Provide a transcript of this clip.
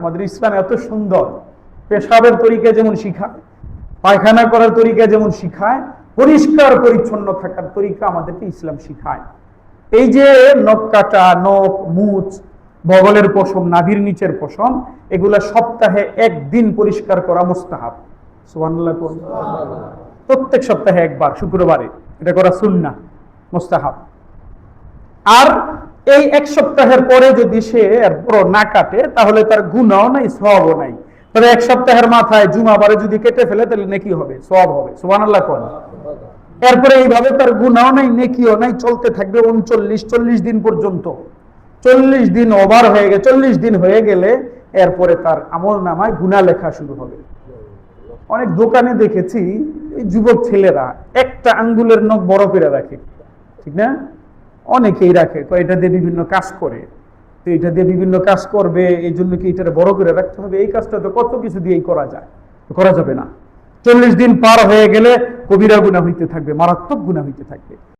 আমাদের ইসলাম এত সুন্দর, পেশাবের তরিকা যেমন শিখায়, পায়খানা করার তরিকা যেমন শিখায়, পরিষ্কার পরিচ্ছন্ন থাকার তরিকা আমাদেরকে ইসলাম শিখায়। এই যে নখ কাটা, নখ, মুছ, বগলের পশম, নাভির নিচের পশম, এগুলা সপ্তাহে একদিন পরিষ্কার করা মুস্তাহাব। সুবহানাল্লাহ। প্রত্যেক সপ্তাহে একবার, শুক্রবারে এটা করা সুন্নাহ, মুস্তাহাব। আর এই এক সপ্তাহের পরে যদি সে এরপর না কাটে তাহলে তার গুনাহও নাই, সওয়াবও নাই। তবে এক সপ্তাহের মাথায় জুমাবারে যদি কেটে ফেলে তাহলে নেকি হবে, সওয়াব হবে। সুবহানাল্লাহ। কোন এরপরে এইভাবে তার গুনাহও নাই, নেকিও নাই, চলতে থাকবে 39-40 দিন পর্যন্ত। 40 দিন ওভার হয়ে গেলে, 40 দিন হয়ে গেলে এরপরে তার আমল নামায় গুনাহ লেখা শুরু হবে। অনেক দোকানে দেখেছি এই যুবক ছেলেরা একটা আঙ্গুলের নখ বড় করে রাখে, ঠিক না? অনেকেই রাখে, এটা দিয়ে বিভিন্ন কাজ করে। তো এটা দিয়ে বিভিন্ন কাজ করবে, এই জন্য কি এটা বড় করে রাখতে হবে? এই কাজটা তো কত কিছু দিয়েই করা যায়, করা যাবে না। 40 দিন পার হয়ে গেলে কবিরা গুনাহ হইতে থাকবে, মারাত্মক গুনাহ হইতে থাকবে।